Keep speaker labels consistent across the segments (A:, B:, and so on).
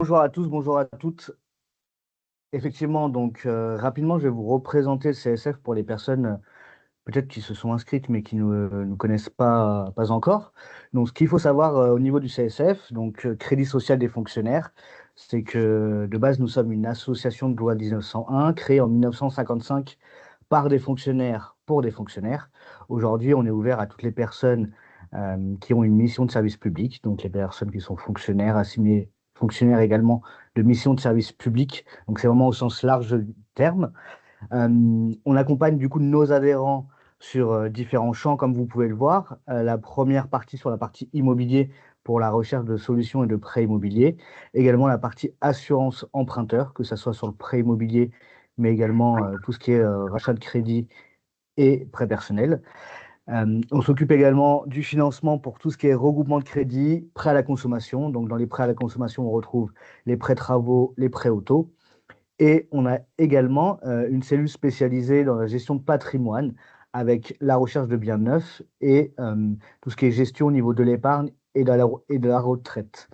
A: Bonjour à tous, bonjour à toutes. Effectivement, donc rapidement, je vais vous représenter le CSF pour les personnes peut-être qui se sont inscrites mais qui ne nous connaissent pas encore. Donc, ce qu'il faut savoir au niveau du CSF, donc Crédit social des fonctionnaires, c'est que de base, nous sommes une association de loi 1901 créée en 1955 par des fonctionnaires pour des fonctionnaires. Aujourd'hui, on est ouvert à toutes les personnes qui ont une mission de service public, donc les personnes qui sont fonctionnaires, assimilés fonctionnaires également de mission de service public. Donc, c'est vraiment au sens large du terme. On accompagne du coup nos adhérents sur différents champs, comme vous pouvez le voir. La première partie sur la partie immobilier pour la recherche de solutions et de prêts immobiliers. Également la partie assurance emprunteur, que ce soit sur le prêt immobilier, mais également tout ce qui est rachat de crédit et prêt personnel. On s'occupe également du financement pour tout ce qui est regroupement de crédit, prêt à la consommation. Donc dans les prêts à la consommation, on retrouve les prêts travaux, les prêts auto. Et on a également une cellule spécialisée dans la gestion de patrimoine avec la recherche de biens neufs et tout ce qui est gestion au niveau de l'épargne et de la retraite.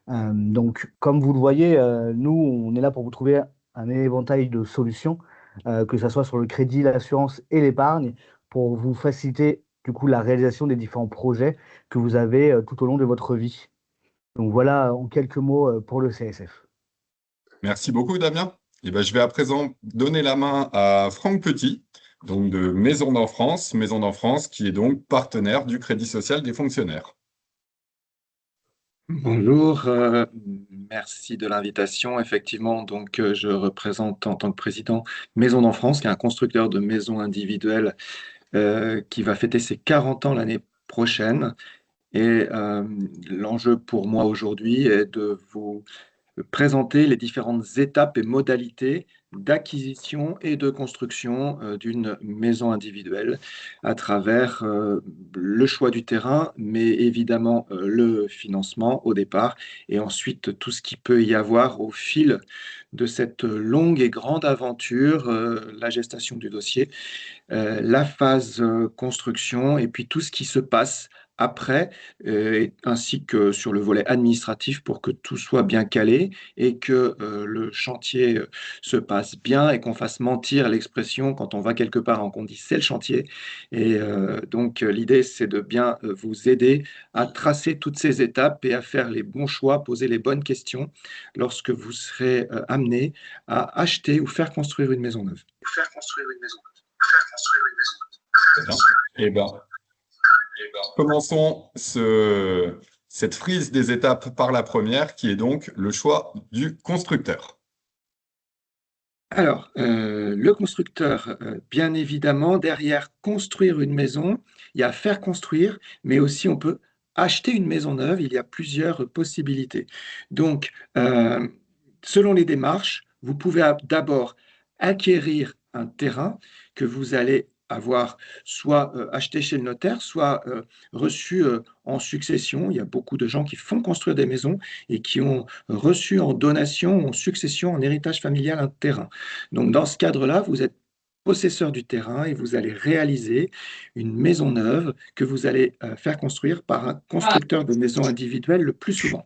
A: Donc, comme vous le voyez, nous, on est là pour vous trouver un éventail de solutions, que ce soit sur le crédit, l'assurance et l'épargne, pour vous faciliter du coup la réalisation des différents projets que vous avez tout au long de votre vie. Donc voilà en quelques mots pour le CSF.
B: Merci beaucoup, Damien. Et ben, je vais à présent donner la main à Franck Petit, donc de Maison d'en France, qui est donc partenaire du Crédit social des fonctionnaires.
C: Bonjour, merci de l'invitation. Effectivement, je représente en tant que président Maison d'Enfance, qui est un constructeur de maisons individuelles qui va fêter ses 40 ans l'année prochaine. Et l'enjeu pour moi aujourd'hui est de vous présenter les différentes étapes et modalités d'acquisition et de construction d'une maison individuelle à travers le choix du terrain, mais évidemment le financement au départ, et ensuite tout ce qui peut y avoir au fil de cette longue et grande aventure, la gestation du dossier, la phase construction, et puis tout ce qui se passe après, ainsi que sur le volet administratif pour que tout soit bien calé et que le chantier se passe bien et qu'on fasse mentir l'expression quand on va quelque part, qu'on dit c'est le chantier. Et l'idée, c'est de bien vous aider à tracer toutes ces étapes et à faire les bons choix, poser les bonnes questions lorsque vous serez amené à acheter ou faire construire une maison neuve.
B: Très bien. Eh ben, commençons cette frise des étapes par la première, qui est donc le choix du constructeur.
C: Alors, le constructeur, bien évidemment, derrière construire une maison, il y a faire construire, mais aussi on peut acheter une maison neuve. Il y a plusieurs possibilités. Donc, selon les démarches, vous pouvez d'abord acquérir un terrain que vous allez avoir soit acheté chez le notaire, soit reçu en succession. Il y a beaucoup de gens qui font construire des maisons et qui ont reçu en donation, en succession, en héritage familial un terrain. Donc, dans ce cadre-là, vous êtes possesseur du terrain et vous allez réaliser une maison neuve que vous allez faire construire par un constructeur de maisons individuelles le plus souvent.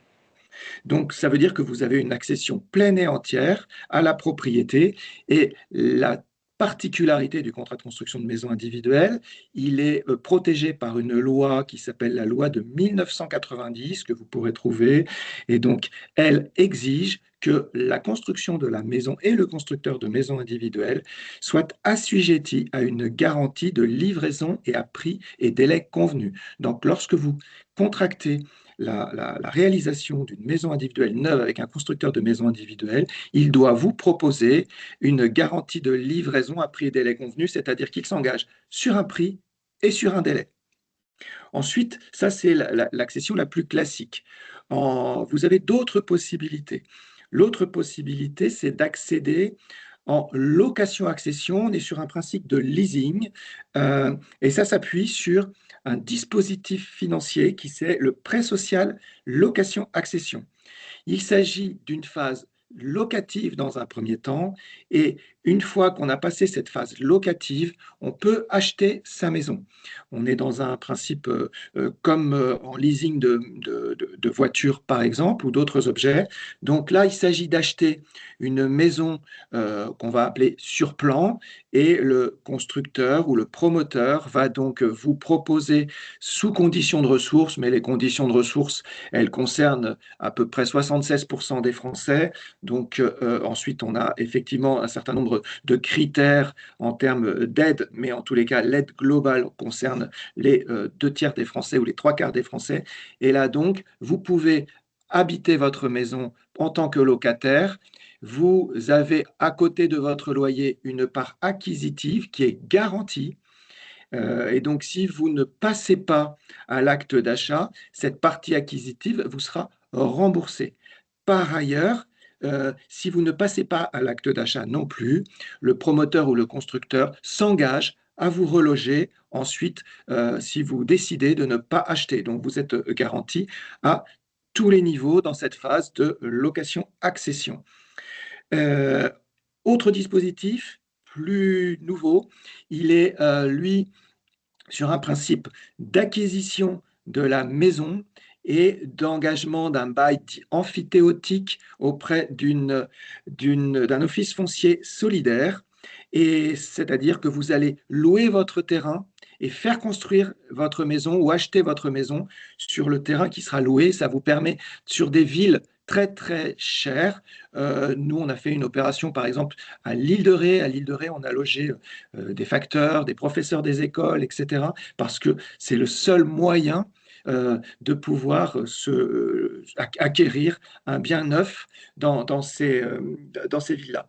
C: Donc, ça veut dire que vous avez une accession pleine et entière à la propriété, et la particularité du contrat de construction de maison individuelle, il est protégé par une loi qui s'appelle la loi de 1990 que vous pourrez trouver, et donc elle exige que la construction de la maison et le constructeur de maison individuelle soient assujettis à une garantie de livraison et à prix et délai convenus. Donc, lorsque vous contractez la réalisation d'une maison individuelle neuve avec un constructeur de maison individuelle, il doit vous proposer une garantie de livraison à prix et délai convenu, c'est-à-dire qu'il s'engage sur un prix et sur un délai. Ensuite, ça c'est l'accession la plus classique. Vous avez d'autres possibilités. L'autre possibilité, c'est d'accéder en location-accession. On est sur un principe de leasing, et ça s'appuie sur un dispositif financier qui c'est le prêt social location-accession. Il s'agit d'une phase locative dans un premier temps, et une fois qu'on a passé cette phase locative, on peut acheter sa maison. On est dans un principe comme en leasing de voitures, par exemple, ou d'autres objets. Donc là, il s'agit d'acheter une maison qu'on va appeler sur plan, et le constructeur ou le promoteur va donc vous proposer sous conditions de ressources, mais les conditions de ressources, elles concernent à peu près 76% des Français. Donc ensuite, on a effectivement un certain nombre de critères en termes d'aide, mais en tous les cas, l'aide globale concerne les 2 tiers des Français ou les 3 quarts des Français. Et là donc, vous pouvez habiter votre maison en tant que locataire. Vous avez à côté de votre loyer une part acquisitive qui est garantie. Et donc, si vous ne passez pas à l'acte d'achat, cette partie acquisitive vous sera remboursée. Par ailleurs, si vous ne passez pas à l'acte d'achat non plus, le promoteur ou le constructeur s'engage à vous reloger ensuite si vous décidez de ne pas acheter. Donc, vous êtes garanti à tous les niveaux dans cette phase de location-accession. Euh, Autre dispositif, plus nouveau, il est, lui, sur un principe d'acquisition de la maison et d'engagement d'un bail amphithéotique auprès d'un office foncier solidaire. Et c'est-à-dire que vous allez louer votre terrain et faire construire votre maison ou acheter votre maison sur le terrain qui sera loué. Ça vous permet, sur des villes très très chères, nous on a fait une opération par exemple à l'île de Ré. À l'île de Ré, on a logé des facteurs, des professeurs des écoles, etc. Parce que c'est le seul moyen de pouvoir acquérir un bien neuf dans ces villes-là.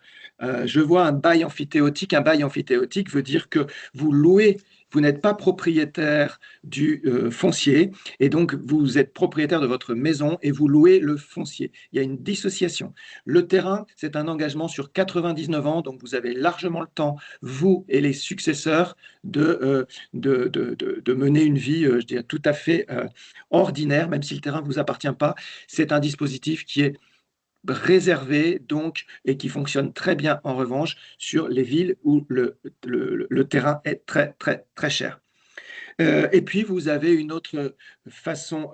C: Je vois un bail amphithéotique. Un bail amphithéotique veut dire que vous louez, vous n'êtes pas propriétaire du foncier, et donc vous êtes propriétaire de votre maison et vous louez le foncier. Il y a une dissociation. Le terrain, c'est un engagement sur 99 ans, donc vous avez largement le temps, vous et les successeurs, de mener une vie, je dirais, tout à fait ordinaire, même si le terrain ne vous appartient pas. C'est un dispositif qui est réservé donc et qui fonctionne très bien en revanche sur les villes où le terrain est très très très cher. Et puis, vous avez une autre façon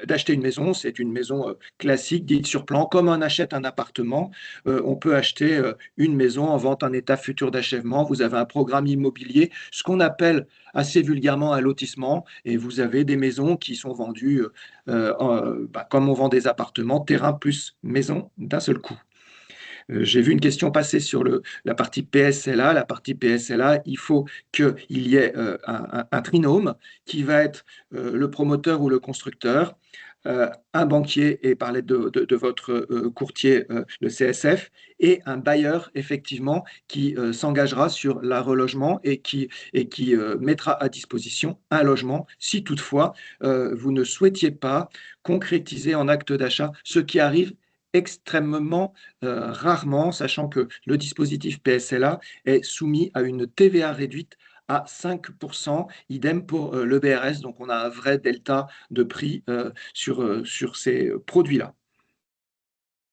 C: d'acheter une maison. C'est une maison classique, dite sur plan. Comme on achète un appartement, on peut acheter une maison en vente en état futur d'achèvement. Vous avez un programme immobilier, ce qu'on appelle assez vulgairement un lotissement. Et vous avez des maisons qui sont vendues comme on vend des appartements, terrain plus maison d'un seul coup. J'ai vu une question passer sur la partie PSLA. La partie PSLA, il faut qu'il y ait un trinôme qui va être le promoteur ou le constructeur, un banquier, et par l'aide de votre courtier, le CSF, et un bailleur, effectivement, qui s'engagera sur la relogement et qui mettra à disposition un logement si toutefois vous ne souhaitiez pas concrétiser en acte d'achat, ce qui arrive extrêmement rarement, sachant que le dispositif PSLA est soumis à une TVA réduite à 5%, idem pour le BRS. Donc, on a un vrai delta de prix sur ces produits-là.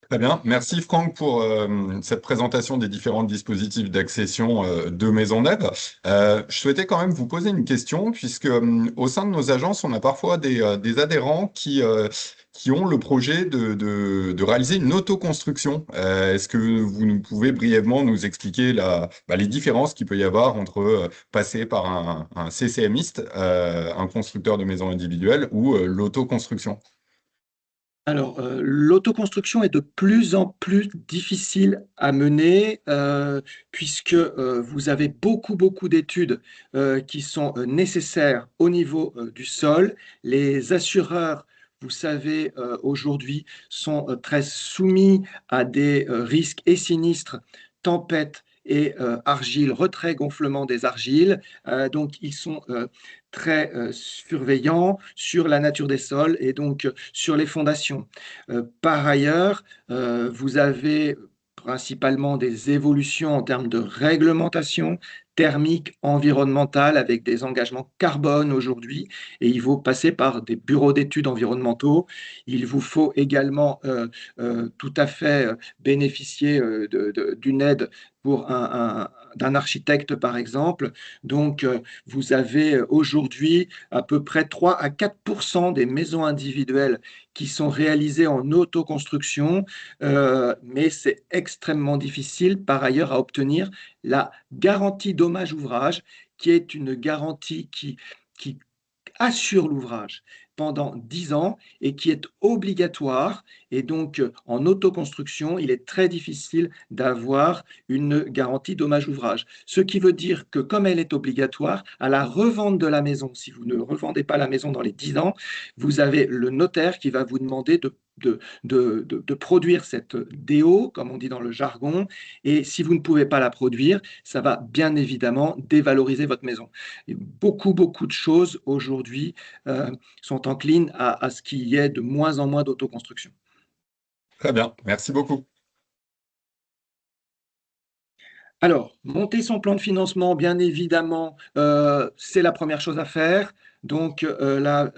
B: Très bien. Merci Franck pour cette présentation des différents dispositifs d'accession de maisons neuves. Je souhaitais quand même vous poser une question, puisque au sein de nos agences, on a parfois des adhérents qui ont le projet de réaliser une autoconstruction. Est-ce que vous pouvez brièvement nous expliquer les différences qu'il peut y avoir entre passer par un CCMiste, un constructeur de maisons individuelles, ou l'autoconstruction?
C: Alors, l'autoconstruction est de plus en plus difficile à mener puisque vous avez beaucoup, beaucoup d'études qui sont nécessaires au niveau du sol. Les assureurs, vous savez, aujourd'hui, sont très soumis à des risques et sinistres, tempêtes et argile, retrait, gonflement des argiles. Donc, ils sont très surveillants sur la nature des sols et donc sur les fondations. Par ailleurs, vous avez principalement des évolutions en termes de réglementation thermique, environnementale, avec des engagements carbone aujourd'hui, et il faut passer par des bureaux d'études environnementaux. Il vous faut également tout à fait bénéficier d'une aide pour d'un architecte, par exemple. Donc, vous avez aujourd'hui à peu près 3 à 4 % des maisons individuelles qui sont réalisées en autoconstruction, mais c'est extrêmement difficile par ailleurs à obtenir la garantie dommage ouvrage, qui est une garantie qui assure l'ouvrage pendant 10 ans et qui est obligatoire. Et donc, en autoconstruction, il est très difficile d'avoir une garantie dommage ouvrage. Ce qui veut dire que comme elle est obligatoire, à la revente de la maison, si vous ne revendez pas la maison dans les 10 ans, vous avez le notaire qui va vous demander de produire cette DO, comme on dit dans le jargon, et si vous ne pouvez pas la produire, ça va bien évidemment dévaloriser votre maison. Et beaucoup de choses aujourd'hui sont enclines à ce qu'il y ait de moins en moins d'autoconstruction.
B: Très bien, merci beaucoup.
C: Alors, monter son plan de financement, bien évidemment, c'est la première chose à faire. Donc là,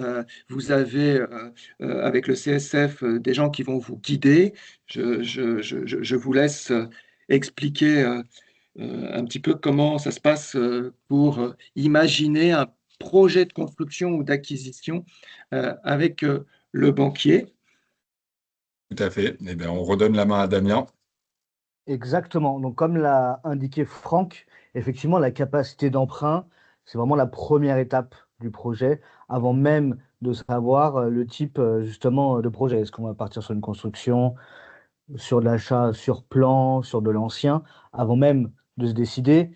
C: vous avez avec le CSF des gens qui vont vous guider. Je vous laisse expliquer un petit peu comment ça se passe pour imaginer un projet de construction ou d'acquisition avec le banquier.
B: Tout à fait. Eh bien, on redonne la main à Damien.
A: Exactement. Donc, comme l'a indiqué Franck, effectivement, la capacité d'emprunt, c'est vraiment la première étape du projet, avant même de savoir le type justement de projet. Est-ce qu'on va partir sur une construction, sur de l'achat sur plan, sur de l'ancien? Avant même de se décider,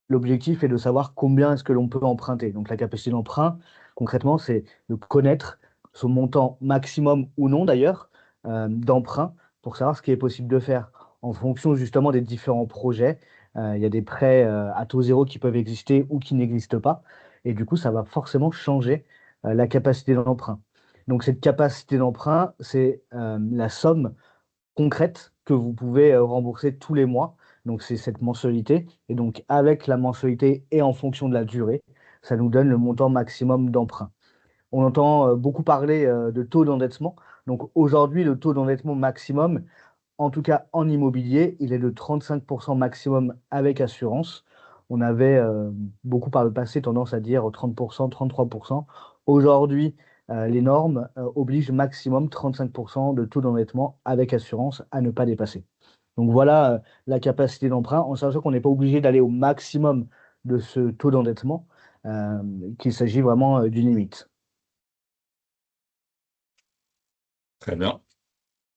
A: l'objectif est de savoir combien est-ce que l'on peut emprunter. Donc, la capacité d'emprunt, concrètement, c'est de connaître son montant maximum ou non d'ailleurs d'emprunt pour savoir ce qui est possible de faire en fonction justement des différents projets. Il y a des prêts à taux zéro qui peuvent exister ou qui n'existent pas. Et du coup, ça va forcément changer la capacité d'emprunt. Donc, cette capacité d'emprunt, c'est la somme concrète que vous pouvez rembourser tous les mois. Donc, c'est cette mensualité. Et donc, avec la mensualité et en fonction de la durée, ça nous donne le montant maximum d'emprunt. On entend beaucoup parler de taux d'endettement. Donc, aujourd'hui, le taux d'endettement maximum, en tout cas en immobilier, il est de 35% maximum avec assurance. On avait beaucoup par le passé tendance à dire 30%, 33%. Aujourd'hui, les normes obligent maximum 35% de taux d'endettement avec assurance à ne pas dépasser. Donc voilà la capacité d'emprunt, en sachant qu'on n'est pas obligé d'aller au maximum de ce taux d'endettement, qu'il s'agit vraiment d'une limite.
B: Très bien.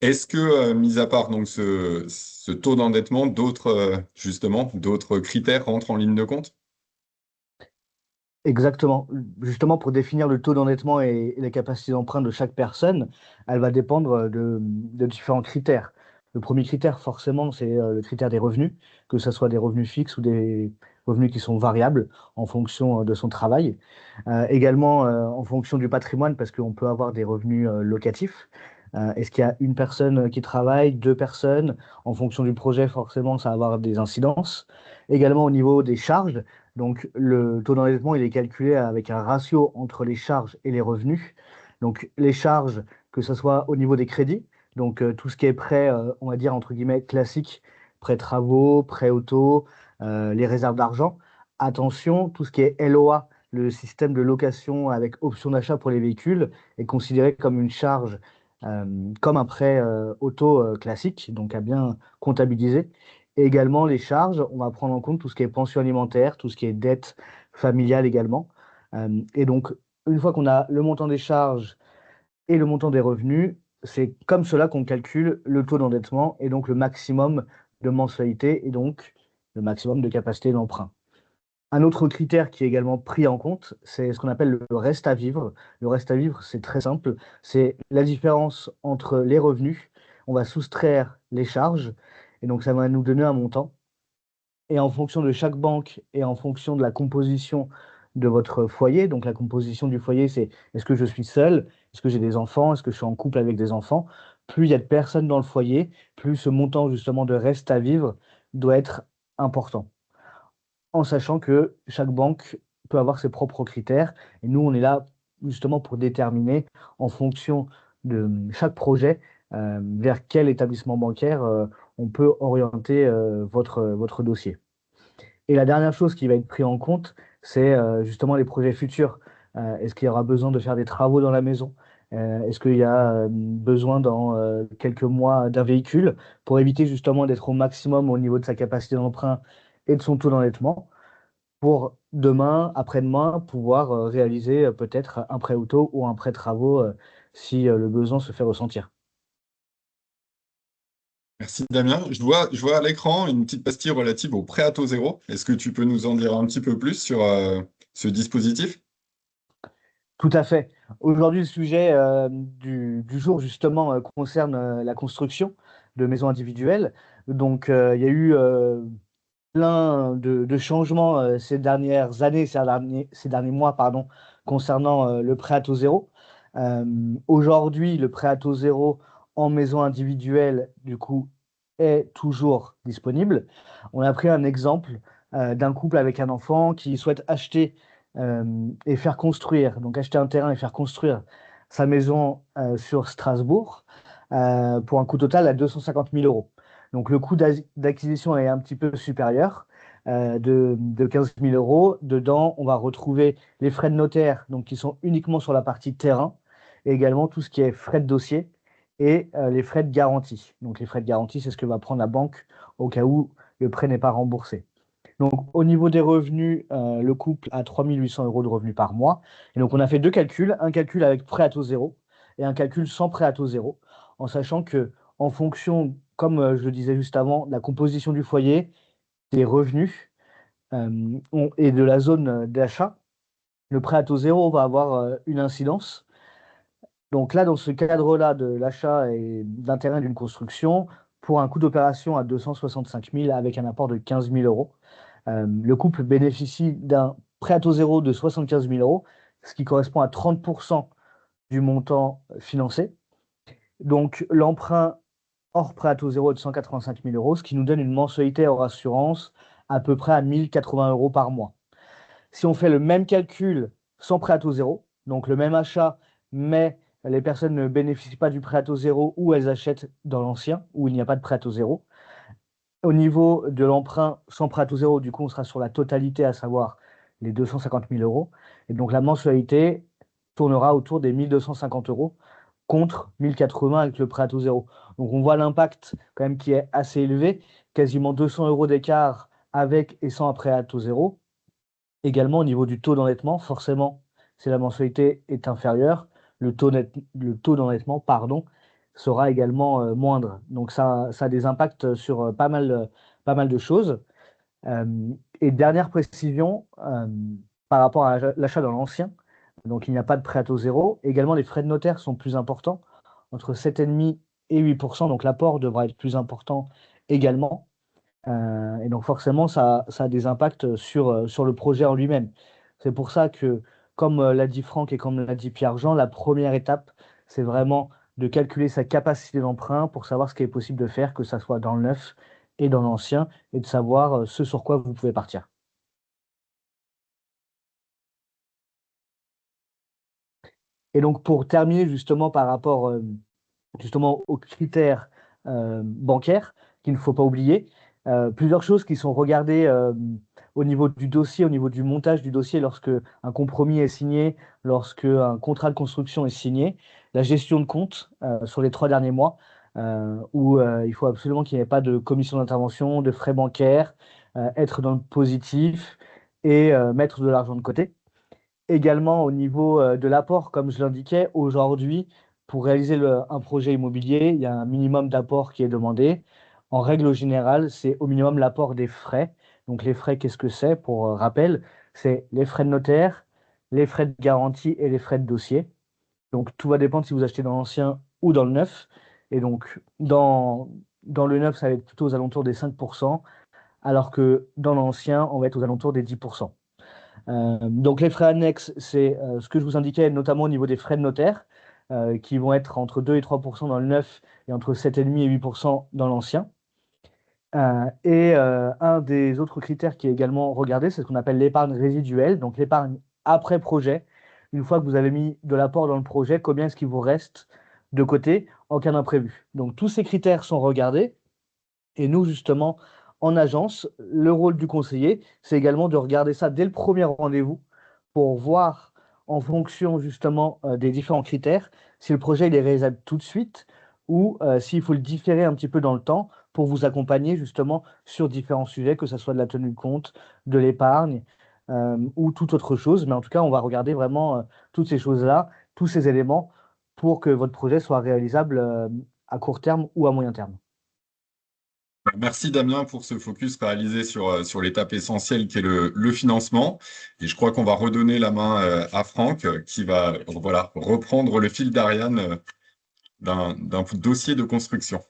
B: Est-ce que, mis à part donc ce taux d'endettement, justement, d'autres critères rentrent en ligne de compte?
A: Exactement. Justement, pour définir le taux d'endettement et les capacités d'emprunt de chaque personne, elle va dépendre de différents critères. Le premier critère, forcément, c'est le critère des revenus, que ce soit des revenus fixes ou des revenus qui sont variables en fonction de son travail. Également, en fonction du patrimoine, parce qu'on peut avoir des revenus locatifs. Est-ce qu'il y a une personne qui travaille, deux personnes? En fonction du projet, forcément, ça va avoir des incidences. Également au niveau des charges. Donc, le taux d'endettement, il est calculé avec un ratio entre les charges et les revenus. Donc, les charges, que ce soit au niveau des crédits, donc tout ce qui est prêt, on va dire, entre guillemets, classique, prêt travaux, prêt auto, les réserves d'argent. Attention, tout ce qui est LOA, le système de location avec option d'achat pour les véhicules, est considéré comme une charge, comme un prêt auto classique, donc à bien comptabiliser. Et également, les charges, on va prendre en compte tout ce qui est pension alimentaire, tout ce qui est dette familiale également. Et donc, une fois qu'on a le montant des charges et le montant des revenus, c'est comme cela qu'on calcule le taux d'endettement et donc le maximum de mensualité et donc le maximum de capacité d'emprunt. Un autre critère qui est également pris en compte, c'est ce qu'on appelle le reste à vivre. Le reste à vivre, c'est très simple, c'est la différence entre les revenus. On va soustraire les charges et donc ça va nous donner un montant. Et en fonction de chaque banque et en fonction de la composition de votre foyer, donc la composition du foyer, c'est est-ce que je suis seul, est-ce que j'ai des enfants, est-ce que je suis en couple avec des enfants, plus il y a de personnes dans le foyer, plus ce montant justement de reste à vivre doit être important. En sachant que chaque banque peut avoir ses propres critères. Et nous, on est là justement pour déterminer en fonction de chaque projet vers quel établissement bancaire on peut orienter votre dossier. Et la dernière chose qui va être prise en compte, c'est justement les projets futurs. Est-ce qu'il y aura besoin de faire des travaux dans la maison? Est-ce qu'il y a besoin dans quelques mois d'un véhicule pour éviter justement d'être au maximum au niveau de sa capacité d'emprunt et de son taux d'endettement pour demain, après-demain, pouvoir réaliser peut-être un prêt auto ou un prêt travaux si le besoin se fait ressentir.
B: Merci Damien. Je vois à l'écran une petite pastille relative au prêt à taux zéro. Est-ce que tu peux nous en dire un petit peu plus sur ce dispositif?
A: Tout à fait. Aujourd'hui, le sujet du jour, justement, concerne la construction de maisons individuelles. Donc, il y a eu plein de changements ces dernières années, ces derniers mois, pardon, concernant le prêt à taux zéro. Aujourd'hui, le prêt à taux zéro en maison individuelle, du coup, est toujours disponible. On a pris un exemple d'un couple avec un enfant qui souhaite acheter et faire construire, donc acheter un terrain et faire construire sa maison sur Strasbourg pour un coût total à 250 000 euros. Donc le coût d'acquisition est un petit peu supérieur de 15 000 euros. Dedans, on va retrouver les frais de notaire, donc qui sont uniquement sur la partie terrain, et également tout ce qui est frais de dossier et les frais de garantie. Donc les frais de garantie, c'est ce que va prendre la banque au cas où le prêt n'est pas remboursé. Donc au niveau des revenus, le couple a 3 800 euros de revenus par mois. Et donc on a fait deux calculs, un calcul avec prêt à taux zéro et un calcul sans prêt à taux zéro, en sachant que en fonction, comme je le disais juste avant, de la composition du foyer, des revenus et de la zone d'achat, le prêt à taux zéro va avoir une incidence. Donc là, dans ce cadre-là de l'achat et d'un terrain et d'une construction, pour un coût d'opération à 265 000 avec un apport de 15 000 euros, le couple bénéficie d'un prêt à taux zéro de 75 000 euros, ce qui correspond à 30% du montant financé. Donc l'emprunt hors prêt à taux zéro est de 185 000 euros, ce qui nous donne une mensualité hors assurance à peu près à 1 080 euros par mois. Si on fait le même calcul sans prêt à taux zéro, donc le même achat, mais les personnes ne bénéficient pas du prêt à taux zéro ou elles achètent dans l'ancien, où il n'y a pas de prêt à taux zéro. Au niveau de l'emprunt sans prêt à taux zéro, du coup, on sera sur la totalité, à savoir les 250 000 euros. Et donc la mensualité tournera autour des 1 250 euros contre 1 080 avec le prêt à taux zéro. Donc on voit l'impact quand même qui est assez élevé, quasiment 200 euros d'écart avec et sans prêt à taux zéro. Également, au niveau du taux d'endettement, forcément, si la mensualité est inférieure, le taux d'endettement, pardon, sera également moindre. Donc ça a des impacts sur pas mal de choses. Et dernière précision, par rapport à l'achat dans l'ancien, donc il n'y a pas de prêt à taux zéro. Également, les frais de notaire sont plus importants, entre 7,5 et 8%, donc l'apport devra être plus important également. Et donc forcément, ça a des impacts sur le projet en lui-même. C'est pour ça que, comme l'a dit Franck et comme l'a dit Pierre-Jean, la première étape, c'est vraiment de calculer sa capacité d'emprunt pour savoir ce qui est possible de faire, que ça soit dans le neuf et dans l'ancien, et de savoir ce sur quoi vous pouvez partir. Et donc pour terminer justement par rapport justement aux critères bancaires qu'il ne faut pas oublier. Plusieurs choses qui sont regardées au niveau du dossier, au niveau du montage du dossier lorsque un compromis est signé, lorsque un contrat de construction est signé, la gestion de compte sur les 3 derniers mois, où il faut absolument qu'il n'y ait pas de commission d'intervention, de frais bancaires, être dans le positif et mettre de l'argent de côté. Également au niveau de l'apport, comme je l'indiquais, aujourd'hui, pour réaliser un projet immobilier, il y a un minimum d'apport qui est demandé. En règle générale, c'est au minimum l'apport des frais. Donc les frais, qu'est-ce que c'est? Pour rappel, c'est les frais de notaire, les frais de garantie et les frais de dossier. Donc tout va dépendre si vous achetez dans l'ancien ou dans le neuf. Et donc dans le neuf, ça va être plutôt aux alentours des 5%, alors que dans l'ancien, on va être aux alentours des 10%. Donc les frais annexes, c'est ce que je vous indiquais, notamment au niveau des frais de notaire. qui vont être entre 2 et 3% dans le neuf et entre 7,5 et 8% dans l'ancien. Un des autres critères qui est également regardé, c'est ce qu'on appelle l'épargne résiduelle, donc l'épargne après projet. Une fois que vous avez mis de l'apport dans le projet, combien est-ce qu'il vous reste de côté en cas d'imprévu? Donc tous ces critères sont regardés. Et nous, justement, en agence, le rôle du conseiller, c'est également de regarder ça dès le premier rendez-vous pour voir, en fonction justement des différents critères, si le projet il est réalisable tout de suite ou s'il faut le différer un petit peu dans le temps pour vous accompagner justement sur différents sujets, que ce soit de la tenue de compte, de l'épargne ou toute autre chose. Mais en tout cas, on va regarder vraiment toutes ces choses-là, tous ces éléments pour que votre projet soit réalisable à court terme ou à moyen terme.
B: Merci Damien pour ce focus réalisé sur l'étape essentielle qui est le financement. Et je crois qu'on va redonner la main à Franck qui va voilà, reprendre le fil d'Ariane d'un dossier de construction.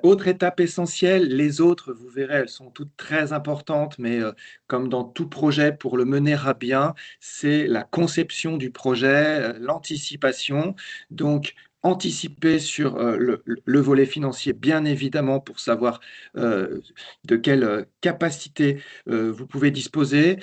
C: Autre étape essentielle, les autres, vous verrez, elles sont toutes très importantes, mais comme dans tout projet, pour le mener à bien, c'est la conception du projet, l'anticipation. Donc, anticiper sur le volet financier, bien évidemment, pour savoir de quelle capacité vous pouvez disposer.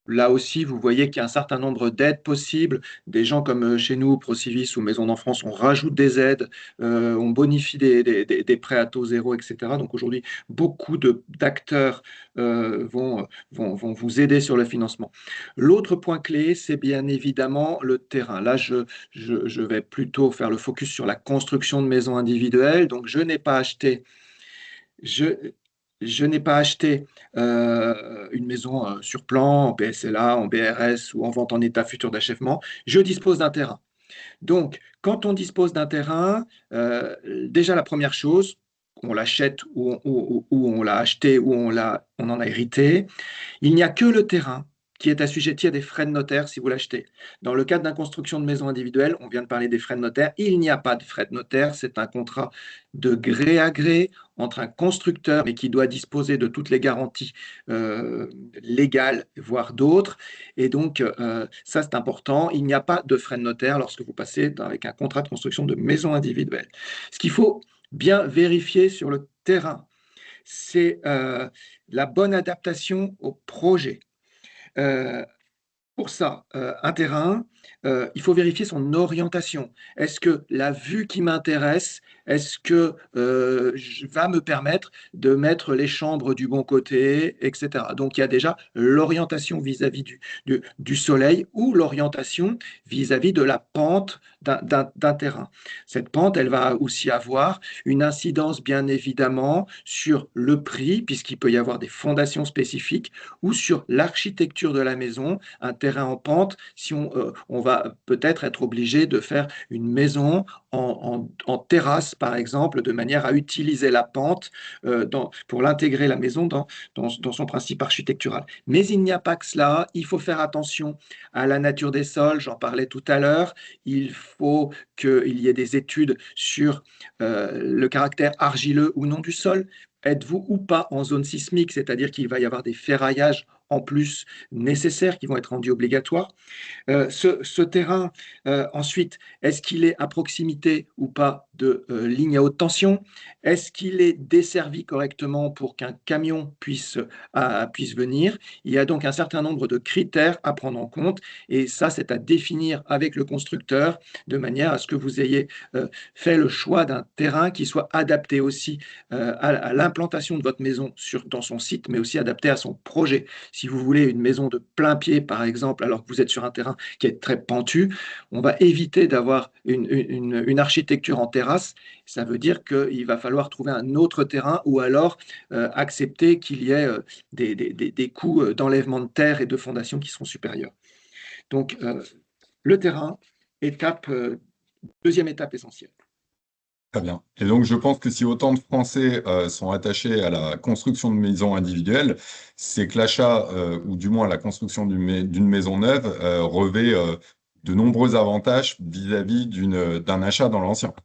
C: Là aussi, vous voyez qu'il y a un certain nombre d'aides possibles. Des gens comme chez nous, Procivis ou Maison d'enfance, on rajoute des aides, on bonifie des prêts à taux zéro, etc. Donc aujourd'hui, beaucoup d'acteurs vont vous aider sur le financement. L'autre point clé, c'est bien évidemment le terrain. Là, je vais plutôt faire le focus sur la construction de maisons individuelles. Donc je n'ai pas acheté. Je, je n'ai pas acheté une maison sur plan, en PSLA, en BRS ou en vente en état futur d'achèvement. Je dispose d'un terrain. Donc, quand on dispose d'un terrain, déjà la première chose, on l'achète ou on l'a acheté ou on en a hérité, il n'y a que le terrain qui est assujetti à des frais de notaire si vous l'achetez. Dans le cadre d'une construction de maison individuelle, on vient de parler des frais de notaire, il n'y a pas de frais de notaire, c'est un contrat de gré à gré entre un constructeur, mais qui doit disposer de toutes les garanties légales, voire d'autres. Et donc, ça, c'est important. Il n'y a pas de frais de notaire lorsque vous passez avec un contrat de construction de maison individuelle. Ce qu'il faut bien vérifier sur le terrain, c'est la bonne adaptation au projet. Euh, pour ça, un terrain, il faut vérifier son orientation. Est-ce que la vue qui m'intéresse, est-ce que va me permettre de mettre les chambres du bon côté, etc. Donc il y a déjà l'orientation vis-à-vis du soleil ou l'orientation vis-à-vis de la pente d'un terrain. Cette pente, elle va aussi avoir une incidence bien évidemment sur le prix, puisqu'il peut y avoir des fondations spécifiques, ou sur l'architecture de la maison. Un terrain en pente, si on va peut-être être obligé de faire une maison en terrasse, par exemple, de manière à utiliser la pente pour l'intégrer la maison dans son principe architectural. Mais il n'y a pas que cela, il faut faire attention à la nature des sols, j'en parlais tout à l'heure, il faut qu'il y ait des études sur le caractère argileux ou non du sol. Êtes-vous ou pas en zone sismique, c'est-à-dire qu'il va y avoir des ferraillages en plus nécessaires qui vont être rendus obligatoires. Ce terrain, ensuite, est-ce qu'il est à proximité ou pas de lignes à haute tension? Est-ce qu'il est desservi correctement pour qu'un camion puisse venir? Il y a donc un certain nombre de critères à prendre en compte et ça, c'est à définir avec le constructeur de manière à ce que vous ayez fait le choix d'un terrain qui soit adapté aussi à l'implantation de votre maison dans son site, mais aussi adapté à son projet. Si vous voulez une maison de plein pied, par exemple, alors que vous êtes sur un terrain qui est très pentu, on va éviter d'avoir une architecture en terrasse. Ça veut dire qu'il va falloir trouver un autre terrain ou alors accepter qu'il y ait des coûts d'enlèvement de terre et de fondation qui seront supérieurs. Donc, le terrain, deuxième étape essentielle.
B: Très bien. Et donc, je pense que si autant de Français sont attachés à la construction de maisons individuelles, c'est que l'achat, ou du moins la construction d'une maison neuve, revêt de nombreux avantages vis-à-vis d'un achat dans l'ancien.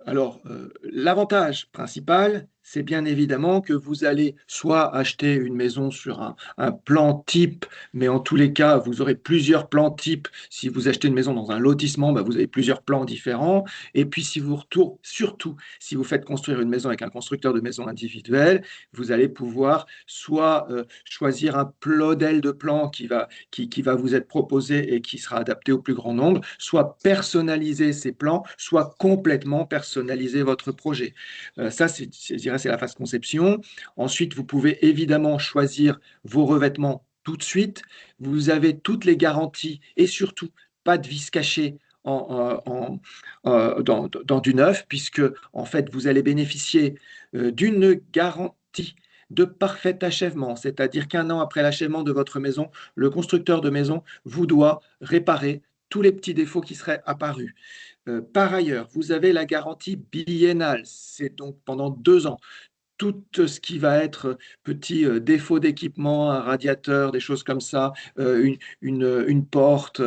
C: Alors, l'avantage principal, c'est bien évidemment que vous allez soit acheter une maison sur un plan type, mais en tous les cas, vous aurez plusieurs plans types. Si vous achetez une maison dans un lotissement, bah, vous avez plusieurs plans différents. Et puis, si vous retournez, surtout, si vous faites construire une maison avec un constructeur de maison individuelle, vous allez pouvoir soit choisir un modèle de plan qui va vous être proposé et qui sera adapté au plus grand nombre, soit personnaliser ces plans, soit complètement personnaliser votre projet. Ça, je dirais, c'est la phase conception. Ensuite, vous pouvez évidemment choisir vos revêtements tout de suite. Vous avez toutes les garanties et surtout pas de vis cachée dans du neuf, puisque en fait, vous allez bénéficier d'une garantie de parfait achèvement, c'est-à-dire qu'un an après l'achèvement de votre maison, le constructeur de maison vous doit réparer tous les petits défauts qui seraient apparus. Par ailleurs, vous avez la garantie biennale, c'est donc pendant 2 ans tout ce qui va être petit défaut d'équipement, un radiateur, des choses comme ça, une porte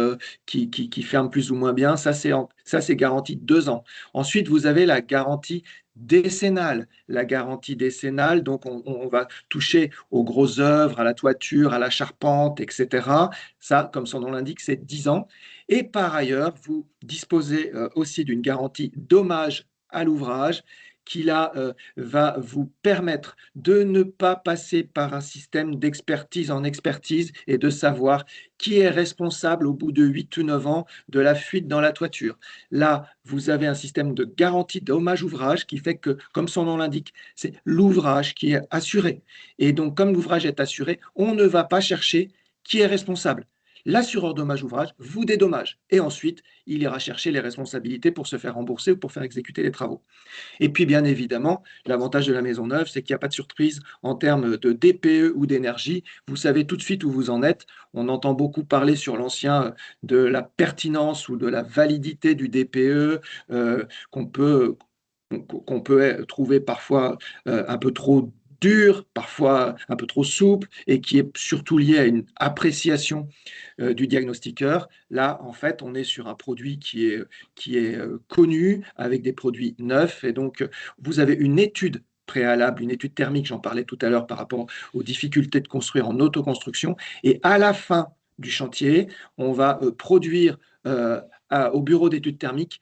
C: qui ferme plus ou moins bien, ça c'est garanti 2 ans. Ensuite, vous avez la garantie décennale. La garantie décennale, donc on va toucher aux grosses œuvres, à la toiture, à la charpente, etc. Ça, comme son nom l'indique, c'est 10 ans. Et par ailleurs, vous disposez aussi d'une garantie dommage à l'ouvrage qui là va vous permettre de ne pas passer par un système d'expertise en expertise et de savoir qui est responsable au bout de 8 ou 9 ans de la fuite dans la toiture. Là, vous avez un système de garantie dommage-ouvrage qui fait que, comme son nom l'indique, c'est l'ouvrage qui est assuré. Et donc, comme l'ouvrage est assuré, on ne va pas chercher qui est responsable. L'assureur dommage-ouvrage vous dédommage et ensuite, il ira chercher les responsabilités pour se faire rembourser ou pour faire exécuter les travaux. Et puis, bien évidemment, l'avantage de la maison neuve, c'est qu'il n'y a pas de surprise en termes de DPE ou d'énergie. Vous savez tout de suite où vous en êtes. On entend beaucoup parler sur l'ancien de la pertinence ou de la validité du DPE qu'on peut, qu'on peut trouver parfois un peu trop dur, parfois un peu trop souple, et qui est surtout lié à une appréciation du diagnostiqueur. Là, en fait, on est sur un produit qui est connu, avec des produits neufs, et donc vous avez une étude préalable, une étude thermique, j'en parlais tout à l'heure par rapport aux difficultés de construire en autoconstruction, et à la fin du chantier, on va produire au bureau d'études thermiques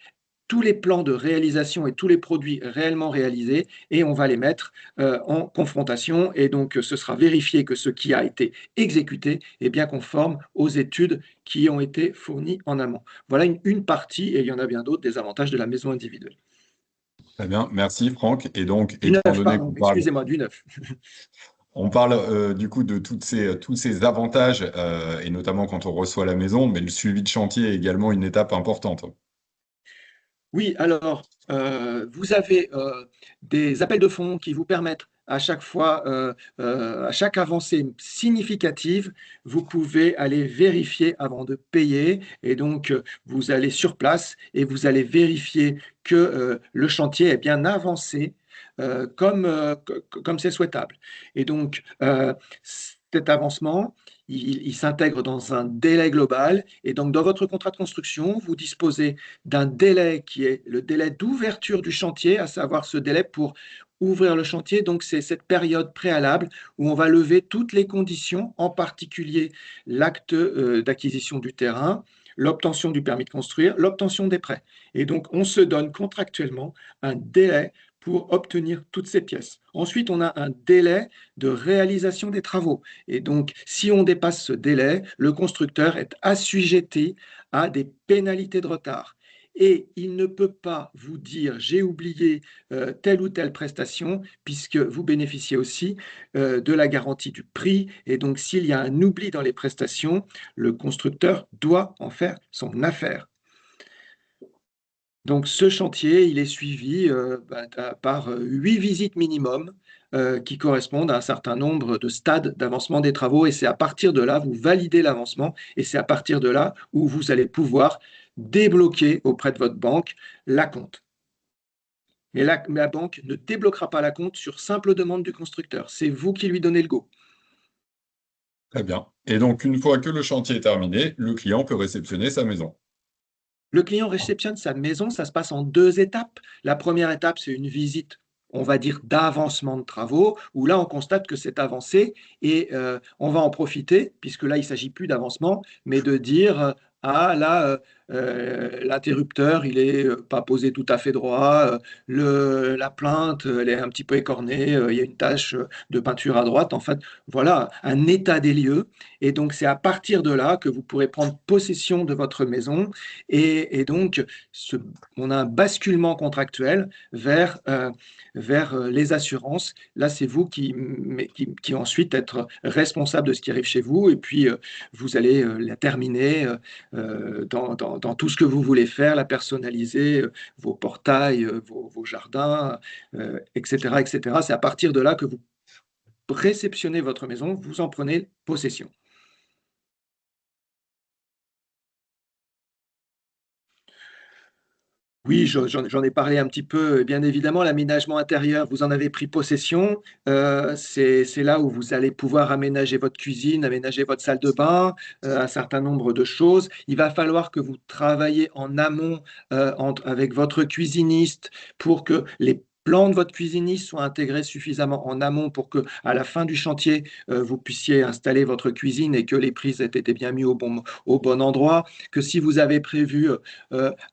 C: tous les plans de réalisation et tous les produits réellement réalisés et on va les mettre en confrontation et donc ce sera vérifié que ce qui a été exécuté est bien conforme aux études qui ont été fournies en amont. Voilà une partie, et il y en a bien d'autres, des avantages de la maison individuelle.
B: Très bien, merci Franck. Et donc,
C: Du
B: étant
C: neuf,
B: donné
C: pardon,
B: qu'on parle,
C: excusez-moi, du neuf.
B: on parle du coup de tous ces avantages, et notamment quand on reçoit la maison, mais le suivi de chantier est également une étape importante.
C: Oui, alors, vous avez des appels de fonds qui vous permettent à chaque fois, à chaque avancée significative, vous pouvez aller vérifier avant de payer. Et donc, vous allez sur place et vous allez vérifier que le chantier est bien avancé comme c'est souhaitable. Et donc, cet avancement, il s'intègre dans un délai global. Et donc, dans votre contrat de construction, vous disposez d'un délai qui est le délai d'ouverture du chantier, à savoir ce délai pour ouvrir le chantier. Donc, c'est cette période préalable où on va lever toutes les conditions, en particulier l'acte d'acquisition du terrain, l'obtention du permis de construire, l'obtention des prêts. Et donc, on se donne contractuellement un délai pour obtenir toutes ces pièces. Ensuite, on a un délai de réalisation des travaux. Et donc, si on dépasse ce délai, le constructeur est assujetti à des pénalités de retard. Et il ne peut pas vous dire j'ai oublié telle ou telle prestation, puisque vous bénéficiez aussi de la garantie du prix. Et donc, s'il y a un oubli dans les prestations, le constructeur doit en faire son affaire. Donc, ce chantier, il est suivi par 8 visites minimum qui correspondent à un certain nombre de stades d'avancement des travaux. Et c'est à partir de là, vous validez l'avancement et c'est à partir de là où vous allez pouvoir débloquer auprès de votre banque la compte. Mais la banque ne débloquera pas la compte sur simple demande du constructeur. C'est vous qui lui donnez le go.
B: Très bien. Et donc, une fois que le chantier est terminé, le client peut réceptionner sa maison.
C: Le client réceptionne sa maison, ça se passe en 2 étapes. La première étape, c'est une visite on va dire, d'avancement de travaux, où là, on constate que c'est avancé et on va en profiter, puisque là, il ne s'agit plus d'avancement, mais de dire, ah là, l'interrupteur, il n'est pas posé tout à fait droit, la plainte, elle est un petit peu écornée, il y a une tache de peinture à droite. En fait, voilà, un état des lieux. Et donc, c'est à partir de là que vous pourrez prendre possession de votre maison. Et donc, on a un basculement contractuel vers les assurances. Là, c'est vous qui ensuite être responsable de ce qui arrive chez vous. Et puis, vous allez la terminer dans tout ce que vous voulez faire, la personnaliser, vos portails, vos jardins, etc., etc. C'est à partir de là que vous réceptionnez votre maison, vous en prenez possession. Oui, j'en ai parlé un petit peu. Bien évidemment, l'aménagement intérieur, vous en avez pris possession. C'est là où vous allez pouvoir aménager votre cuisine, aménager votre salle de bain, un certain nombre de choses. Il va falloir que vous travaillez en amont avec votre cuisiniste pour que les plans de votre cuisiniste soient intégrés suffisamment en amont pour que, à la fin du chantier, vous puissiez installer votre cuisine et que les prises aient été bien mises au bon endroit. Que si vous avez prévu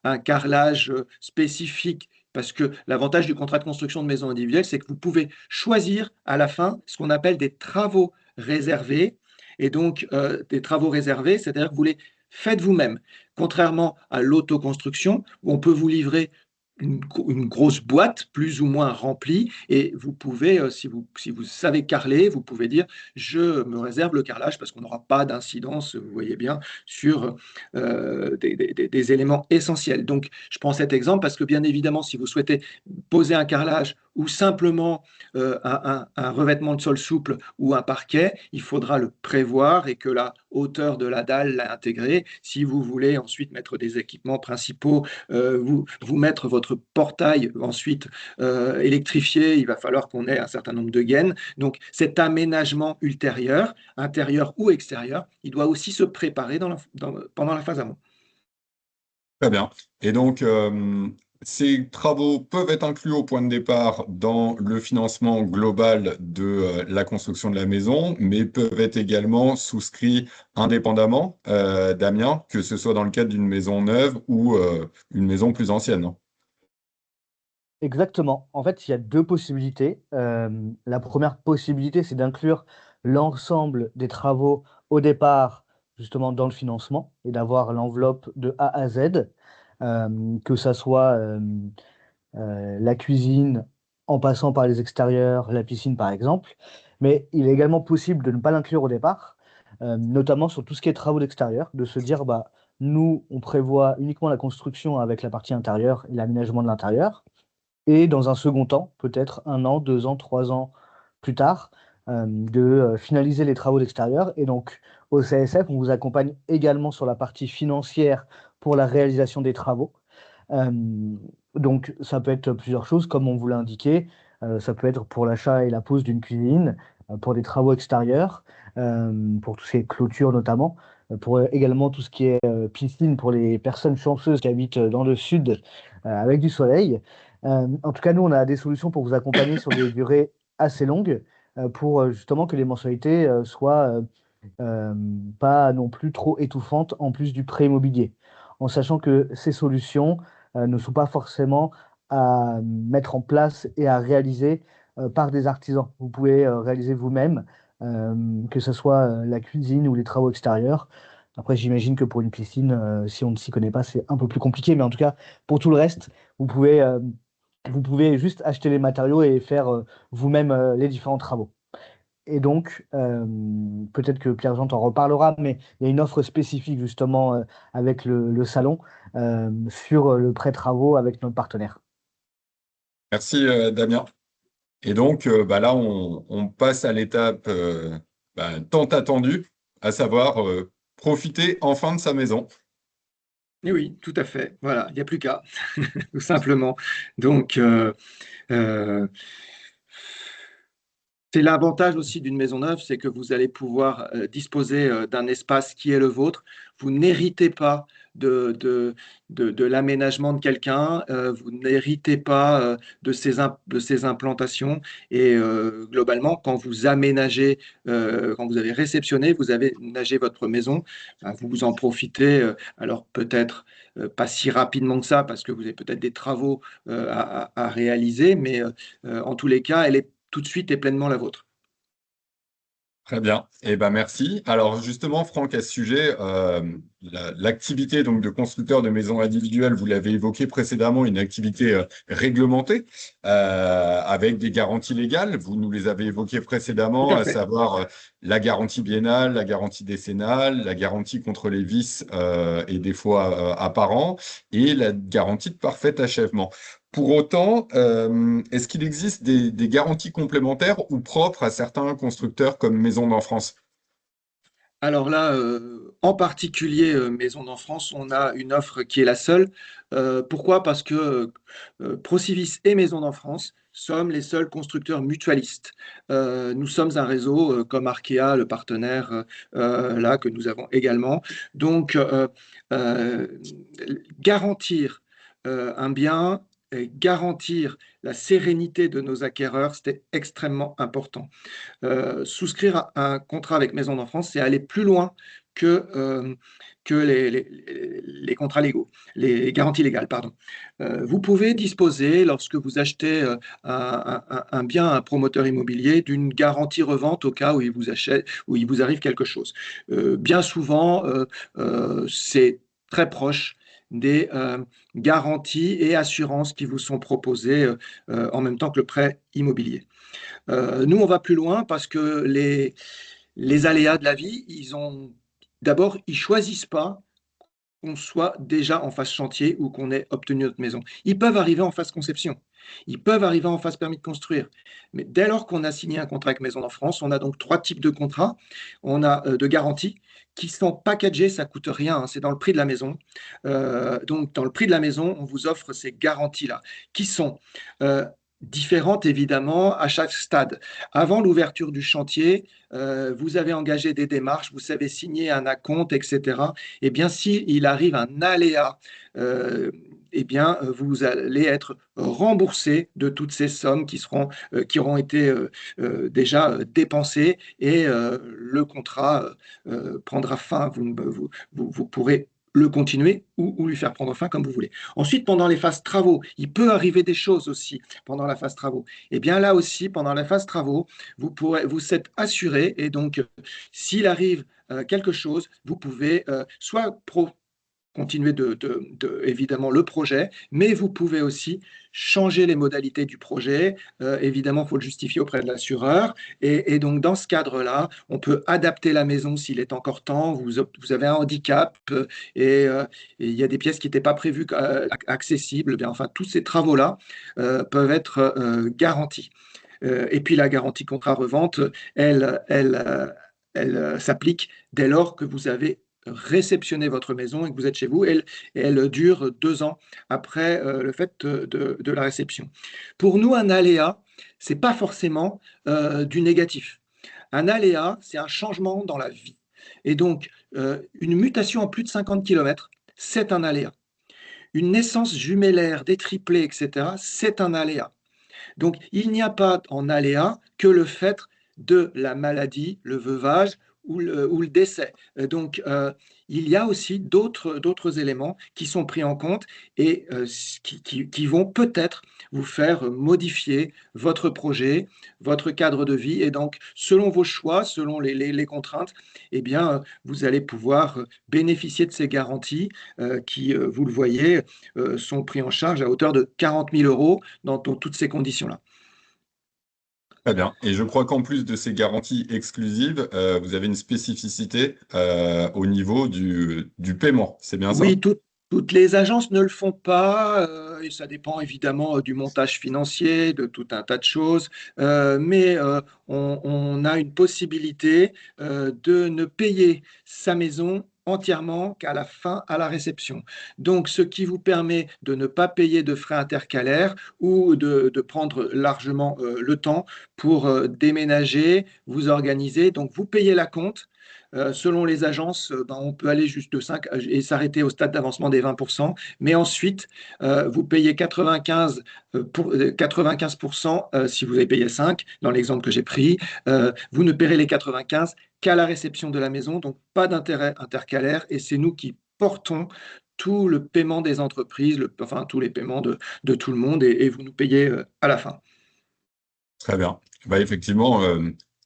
C: un carrelage spécifique. Parce que l'avantage du contrat de construction de maison individuelle, c'est que vous pouvez choisir à la fin ce qu'on appelle des travaux réservés. Et donc, des travaux réservés, c'est-à-dire que vous les faites vous-même. Contrairement à l'autoconstruction, où on peut vous livrer une grosse boîte plus ou moins remplie et vous pouvez, si vous savez carreler, vous pouvez dire je me réserve le carrelage parce qu'on n'aura pas d'incidence, vous voyez bien, sur des éléments essentiels. Donc, je prends cet exemple parce que bien évidemment, si vous souhaitez poser un carrelage ou simplement un revêtement de sol souple ou un parquet, il faudra le prévoir et que la hauteur de la dalle l'a intégré. Si vous voulez ensuite mettre des équipements principaux, vous mettre votre portail ensuite électrifié, il va falloir qu'on ait un certain nombre de gaines. Donc cet aménagement ultérieur, intérieur ou extérieur, il doit aussi se préparer pendant la phase amont.
B: Très bien. Et donc, ces travaux peuvent être inclus au point de départ dans le financement global de la construction de la maison, mais peuvent être également souscrits indépendamment, Damien, que ce soit dans le cadre d'une maison neuve ou une maison plus ancienne, hein.
A: Exactement. En fait, il y a deux possibilités. La première possibilité, c'est d'inclure l'ensemble des travaux au départ, justement dans le financement, et d'avoir l'enveloppe de A à Z, que ça soit la cuisine en passant par les extérieurs, la piscine par exemple. Mais il est également possible de ne pas l'inclure au départ, notamment sur tout ce qui est travaux d'extérieur, de se dire, bah, nous, on prévoit uniquement la construction avec la partie intérieure et l'aménagement de l'intérieur. Et dans un second temps, peut-être 1 an, 2 ans, 3 ans plus tard, de finaliser les travaux d'extérieur. Et donc, au CSF, on vous accompagne également sur la partie financière pour la réalisation des travaux. Euh, donc, ça peut être plusieurs choses, comme on vous l'a indiqué. Ça peut être pour l'achat et la pose d'une cuisine, pour des travaux extérieurs, pour tout ce qui est clôture notamment, pour également tout ce qui est piscine pour les personnes chanceuses qui habitent dans le sud avec du soleil. En tout cas, nous, on a des solutions pour vous accompagner sur des durées assez longues, pour justement que les mensualités soient euh, pas non plus trop étouffantes en plus du prêt immobilier, en sachant que ces solutions ne sont pas forcément à mettre en place et à réaliser par des artisans. Vous pouvez réaliser vous-même, que ce soit la cuisine ou les travaux extérieurs. Après, j'imagine que pour une piscine, si on ne s'y connaît pas, c'est un peu plus compliqué, mais en tout cas, pour tout le reste, vous pouvez juste acheter les matériaux et faire vous-même les différents travaux. Et donc, peut-être que Pierre-Jean t'en reparlera, mais il y a une offre spécifique justement avec le salon sur le prêt travaux avec notre partenaire.
B: Merci, Damien. Et donc, bah là, on passe à l'étape tant attendue, à savoir profiter enfin de sa maison.
C: Et oui, tout à fait. Voilà, il n'y a plus qu'à, tout simplement. Donc, euh, C'est l'avantage aussi d'une maison neuve, c'est que vous allez pouvoir disposer d'un espace qui est le vôtre. Vous n'héritez pas de l'aménagement de quelqu'un, vous n'héritez pas de ses implantations. Et globalement, quand vous aménagez, quand vous avez réceptionné, vous avez aménagé votre maison, vous en profitez. Alors peut-être pas si rapidement que ça, parce que vous avez peut-être des travaux à réaliser, mais en tous les cas, elle est tout de suite et pleinement la vôtre.
B: Très bien. Eh ben merci. Alors justement, Franck, à ce sujet, l'activité donc de constructeur de maisons individuelles, vous l'avez évoqué précédemment, une activité réglementée avec des garanties légales. Vous nous les avez évoquées
C: Tout
B: précédemment,
C: à
B: à
C: fait.
B: savoir la garantie biennale, la garantie décennale, la garantie contre les vices et des fois apparents, et la garantie de parfait achèvement. Pour autant, est-ce qu'il existe des garanties complémentaires ou propres à certains constructeurs comme Maison d'Enfance?
C: Alors là, en particulier Maison d'Enfance, on a une offre qui est la seule. Pourquoi? Parce que Procivis et Maison d'Enfance sommes les seuls constructeurs mutualistes. Nous sommes un réseau comme Arkea, le partenaire là que nous avons également. Donc, euh, garantir un bien et garantir la sérénité de nos acquéreurs, c'était extrêmement important. Souscrire à un contrat avec Maison d'Enfance, c'est aller plus loin que, que les contrats légaux, les garanties légales, pardon. Vous pouvez disposer, lorsque vous achetez un bien à un promoteur immobilier, d'une garantie revente au cas où il vous achète, où il vous arrive quelque chose. Bien souvent, c'est très proche des garanties et assurances qui vous sont proposées en même temps que le prêt immobilier. Nous, on va plus loin parce que les aléas de la vie, d'abord, ils choisissent pas qu'on soit déjà en phase chantier ou qu'on ait obtenu notre maison. Ils peuvent arriver en phase conception. Ils peuvent arriver en phase permis de construire. Mais dès lors qu'on a signé un contrat avec Maison d'Enfance, on a donc trois types de contrats. On a de garanties qui sont packagées, ça coûte rien, hein, c'est dans le prix de la maison. Donc, dans le prix de la maison, on vous offre ces garanties-là, qui sont euh, différentes évidemment à chaque stade. Avant l'ouverture du chantier, vous avez engagé des démarches, vous savez signer un acompte, etc. Eh bien, s'il arrive un aléa, euh, eh bien, vous allez être remboursé de toutes ces sommes qui auront été déjà dépensées et le contrat prendra fin. Vous pourrez le continuer ou lui faire prendre fin comme vous voulez. Ensuite, pendant les phases travaux, il peut arriver des choses aussi pendant la phase travaux. Eh bien, là aussi, pendant la phase travaux, vous êtes assuré et donc, s'il arrive quelque chose, vous pouvez continuer évidemment le projet, mais vous pouvez aussi changer les modalités du projet. Évidemment, il faut le justifier auprès de l'assureur. Et donc, dans ce cadre-là, on peut adapter la maison s'il est encore temps. Vous avez un handicap et il y a des pièces qui n'étaient pas prévues accessibles. Bien, enfin, tous ces travaux-là peuvent être garantis. Et puis, la garantie contrat-revente, elle s'applique dès lors que vous avez réceptionner votre maison et que vous êtes chez vous. Elle dure 2 ans après le fait de la réception. Pour nous, un aléa, c'est pas forcément du négatif. Un aléa, c'est un changement dans la vie. Et donc, une mutation en plus de 50 km, c'est un aléa. Une naissance jumellaire, détriplée, etc., c'est un aléa. Donc, il n'y a pas en aléa que le fait de la maladie, le veuvage ou le décès. Donc, il y a aussi d'autres éléments qui sont pris en compte et qui vont peut-être vous faire modifier votre projet, votre cadre de vie. Et donc, selon vos choix, selon les contraintes, eh bien, vous allez pouvoir bénéficier de ces garanties qui, vous le voyez, sont pris en charge à hauteur de 40 000 euros dans toutes ces conditions-là.
B: Très bien. Et je crois qu'en plus de ces garanties exclusives, vous avez une spécificité au niveau du paiement. C'est bien ça?
C: Oui, toutes les agences ne le font pas, et ça dépend évidemment du montage financier, de tout un tas de choses, mais on a une possibilité de ne payer sa maison entièrement qu'à la fin, à la réception. Donc, ce qui vous permet de ne pas payer de frais intercalaires ou de prendre largement le temps pour déménager, vous organiser. Donc, vous payez la compte. Selon les agences, on peut aller juste de 5 et s'arrêter au stade d'avancement des 20%. Mais ensuite, vous payez 95% si vous avez payé 5, dans l'exemple que j'ai pris. Vous ne paierez les 95 qu'à la réception de la maison, donc pas d'intérêt intercalaire. Et c'est nous qui portons tout le paiement des entreprises, enfin tous les paiements de tout le monde, et vous nous payez à la fin.
B: Très bien. Bah, effectivement,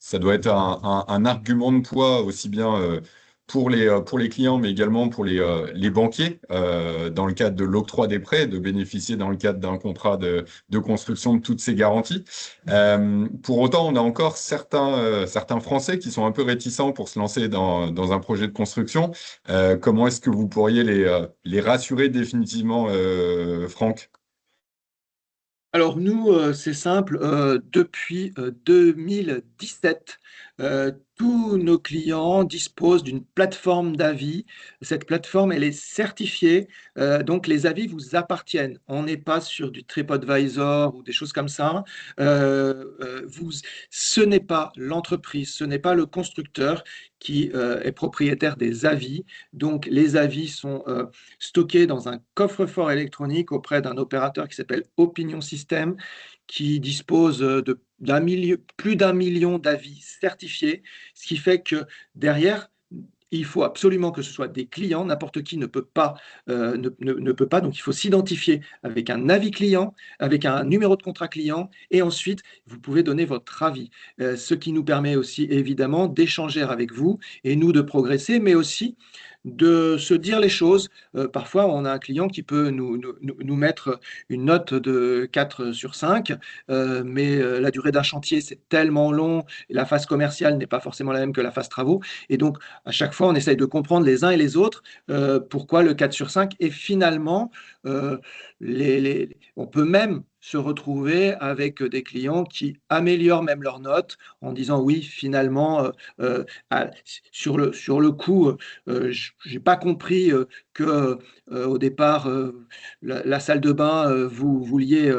B: ça doit être un argument de poids aussi bien pour les clients, mais également pour les banquiers, dans le cadre de l'octroi des prêts, de bénéficier dans le cadre d'un contrat de construction de toutes ces garanties. Pour autant, on a encore certains Français qui sont un peu réticents pour se lancer dans un projet de construction. Comment est-ce que vous pourriez les rassurer définitivement, Franck?
C: Alors nous, c'est simple, depuis 2017, tous nos clients disposent d'une plateforme d'avis. Cette plateforme, elle est certifiée, donc les avis vous appartiennent. On n'est pas sur du TripAdvisor ou des choses comme ça. Ce n'est pas l'entreprise, ce n'est pas le constructeur qui est propriétaire des avis. Donc les avis sont stockés dans un coffre-fort électronique auprès d'un opérateur qui s'appelle Opinion System, qui dispose plus d'un million d'avis certifiés, ce qui fait que derrière, il faut absolument que ce soit des clients. N'importe qui ne peut pas, ne peut pas. Donc, il faut s'identifier avec un avis client, avec un numéro de contrat client, et ensuite, vous pouvez donner votre avis. Ce qui nous permet aussi, évidemment, d'échanger avec vous et nous de progresser, mais aussi de se dire les choses. Parfois, on a un client qui peut nous mettre une note de 4 sur 5, mais la durée d'un chantier, c'est tellement long, et la phase commerciale n'est pas forcément la même que la phase travaux. Et donc, à chaque fois, on essaye de comprendre les uns et les autres pourquoi le 4 sur 5. Et finalement, euh, on peut même se retrouver avec des clients qui améliorent même leurs notes en disant oui, finalement, ah, sur le coup, je n'ai pas compris que au départ, la salle de bain, vous vouliez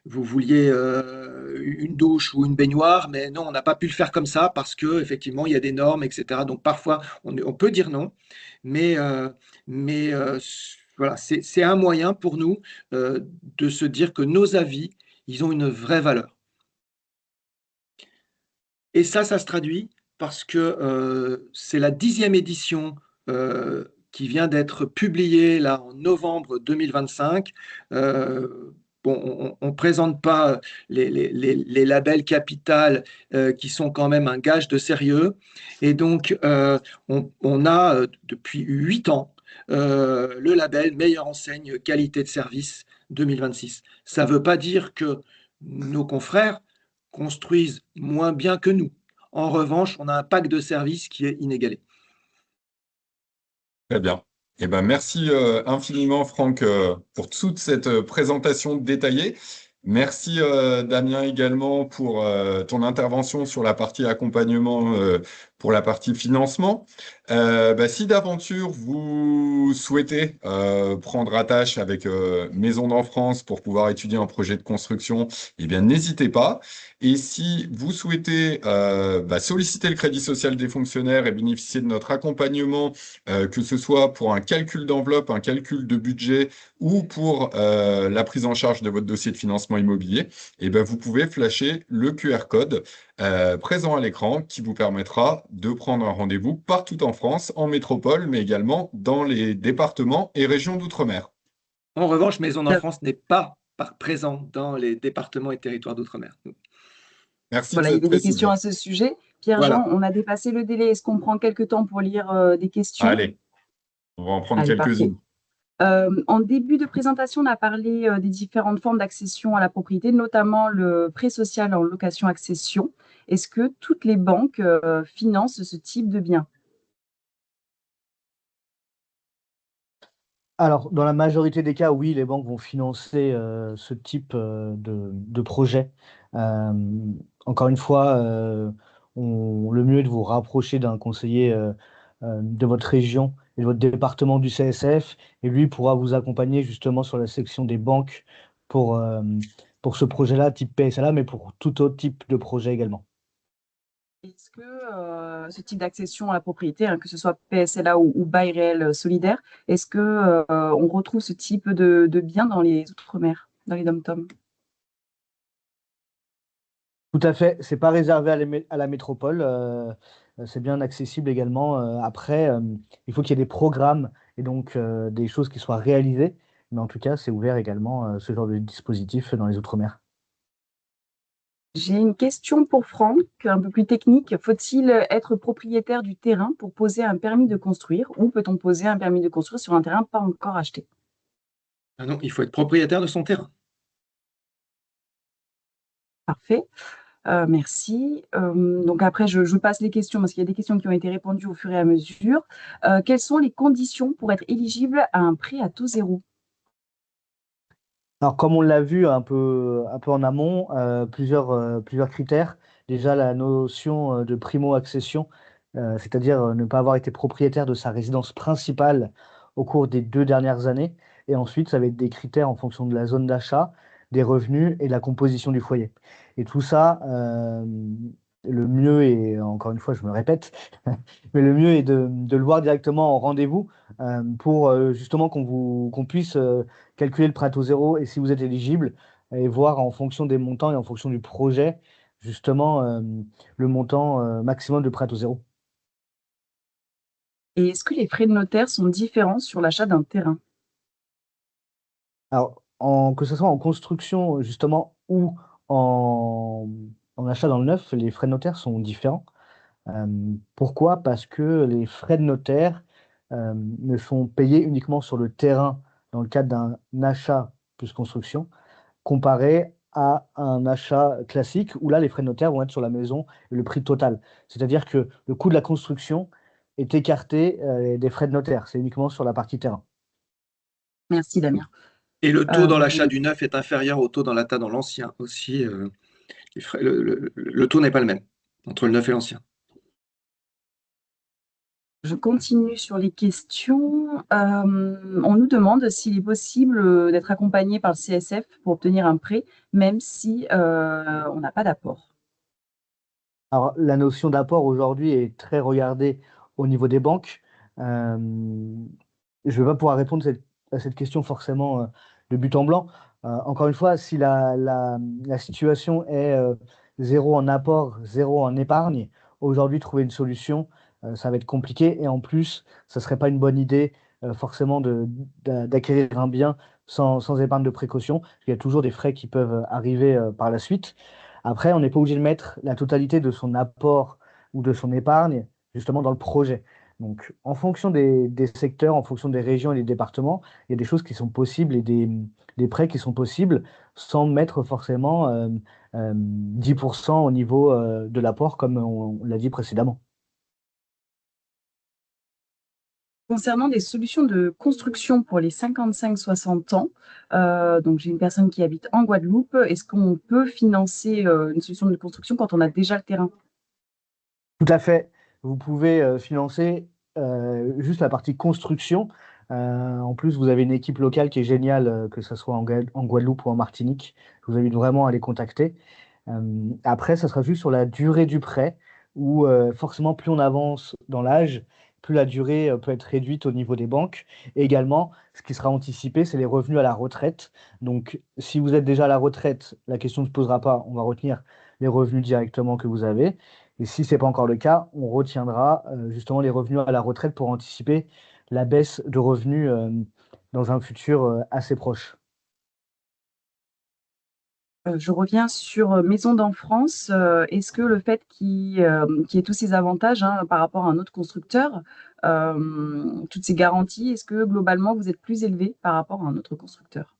C: une douche ou une baignoire, mais non, on n'a pas pu le faire comme ça parce que effectivement, il y a des normes, etc. Donc parfois, on peut dire non, mais, voilà, c'est un moyen pour nous de se dire que nos avis, ils ont une vraie valeur. Et ça se traduit parce que c'est la 10e édition qui vient d'être publiée là en novembre 2025. Bon, on ne présente pas les labels Capital qui sont quand même un gage de sérieux. Et donc, on a depuis 8 ans le label Meilleure enseigne qualité de service 2026. Ça ne veut pas dire que nos confrères construisent moins bien que nous. En revanche, on a un pack de services qui est inégalé.
B: Très bien. Eh ben, merci infiniment, Franck, pour toute cette présentation détaillée. Merci, Damien, également pour ton intervention sur la partie accompagnement, pour la partie financement. Bah, si d'aventure vous souhaitez prendre attache avec Maison d'Enfance pour pouvoir étudier un projet de construction, eh bien, n'hésitez pas. Et si vous souhaitez bah, solliciter le crédit social des fonctionnaires et bénéficier de notre accompagnement, que ce soit pour un calcul d'enveloppe, un calcul de budget ou pour la prise en charge de votre dossier de financement immobilier, eh ben, vous pouvez flasher le QR code présent à l'écran qui vous permettra de prendre un rendez-vous partout en France, en métropole, mais également dans les départements et régions d'outre-mer.
C: En revanche, Maison d'Enfance n'est pas présent dans les départements et territoires d'outre-mer.
B: Merci de
D: Voilà, il y
B: cette
D: avait des questions
B: précision.
D: à ce sujet. Pierre-Jean,
C: Voilà.
D: on a dépassé le délai. Est-ce qu'on prend quelques temps pour lire des questions?
B: Allez, on va en prendre
D: Allez, parfait.
B: quelques-unes.
D: En début de présentation, on a parlé des différentes formes d'accession à la propriété, notamment le prêt social en location-accession. Est-ce que toutes les banques financent ce type de bien?
A: Alors, dans la majorité des cas, oui, les banques vont financer ce type de projet. Euh, Encore une fois, le mieux est de vous rapprocher d'un conseiller de votre région et de votre département du CSF, et lui pourra vous accompagner justement sur la section des banques pour, euh, pour ce projet-là, type PSLA, mais pour tout autre type de projet également.
D: Est-ce que ce type d'accession à la propriété, hein, que ce soit PSLA ou bail réel solidaire, est-ce que on retrouve ce type de biens dans les Outre-mer, dans les DOM-TOM?
A: Tout à fait, c'est pas réservé à la métropole, c'est bien accessible également. Après, il faut qu'il y ait des programmes et donc des choses qui soient réalisées, mais en tout cas, c'est ouvert également ce genre de dispositif dans les Outre-mer.
D: J'ai une question pour Franck, un peu plus technique. Faut-il être propriétaire du terrain pour poser un permis de construire ou peut-on poser un permis de construire sur un terrain pas encore acheté?
C: Ah non, il faut être propriétaire de son terrain.
D: Parfait. Merci. Donc après, je passe les questions parce qu'il y a des questions qui ont été répondues au fur et à mesure. Quelles sont les conditions pour être éligible à un prêt à taux zéro?
A: Alors, comme on l'a vu un peu en amont, plusieurs critères. Déjà, la notion de primo-accession, c'est-à-dire ne pas avoir été propriétaire de sa résidence principale au cours des 2 dernières années. Et ensuite, ça va être des critères en fonction de la zone d'achat, des revenus et de la composition du foyer. Et tout ça, le mieux, et encore une fois, je me répète, mais le mieux est de le voir directement en rendez-vous pour justement qu'on puisse calculer le prêt à taux zéro et si vous êtes éligible et voir en fonction des montants et en fonction du projet, justement, le montant maximum de prêt à taux zéro.
D: Et est-ce que les frais de notaire sont différents sur l'achat d'un terrain?
A: Alors, que ce soit en construction, justement, ou en, en achat dans le neuf, les frais de notaire sont différents. Pourquoi? Parce que les frais de notaire ne sont payés uniquement sur le terrain dans le cadre d'un achat plus construction, comparé à un achat classique où là, les frais de notaire vont être sur la maison et le prix total. C'est-à-dire que le coût de la construction est écarté des frais de notaire. C'est uniquement sur la partie terrain.
D: Merci Damien.
C: Et le taux
D: Euh,
C: dans l'achat du neuf est inférieur au taux dans l'achat dans l'ancien aussi. Le taux n'est pas le même entre le neuf et l'ancien.
D: Je continue sur les questions. On nous demande s'il est possible d'être accompagné par le CSF pour obtenir un prêt, même si on n'a pas d'apport.
A: Alors, la notion d'apport aujourd'hui est très regardée au niveau des banques. Euh, je ne vais pas pouvoir répondre à cette question forcément de but en blanc. Encore une fois, si la situation est zéro en apport, zéro en épargne, aujourd'hui, trouver une solution, ça va être compliqué. Et en plus, ça ne serait pas une bonne idée forcément d'acquérir un bien sans épargne de précaution. Il y a toujours des frais qui peuvent arriver par la suite. Après, on n'est pas obligé de mettre la totalité de son apport ou de son épargne justement dans le projet. Donc, en fonction des secteurs, en fonction des régions et des départements, il y a des choses qui sont possibles et des prêts qui sont possibles sans mettre forcément 10% au niveau de l'apport, comme on l'a dit précédemment.
D: Concernant des solutions de construction pour les 55-60 ans, donc j'ai une personne qui habite en Guadeloupe, est-ce qu'on peut financer une solution de construction quand on a déjà le terrain?
A: Tout à fait. Vous pouvez financer juste la partie construction. En plus, vous avez une équipe locale qui est géniale, que ce soit en Guadeloupe ou en Martinique. Je vous invite vraiment à les contacter. Après, ça sera juste sur la durée du prêt, où forcément, plus on avance dans l'âge, plus la durée peut être réduite au niveau des banques. Et également, ce qui sera anticipé, c'est les revenus à la retraite. Donc, si vous êtes déjà à la retraite, la question ne se posera pas. On va retenir les revenus directement que vous avez. Et si ce n'est pas encore le cas, on retiendra justement les revenus à la retraite pour anticiper la baisse de revenus dans un futur assez proche.
D: Je reviens sur Maison d'Enfance. Est-ce que le fait qu'il y ait tous ces avantages hein, par rapport à un autre constructeur, toutes ces garanties, est-ce que globalement vous êtes plus élevé par rapport à un autre constructeur?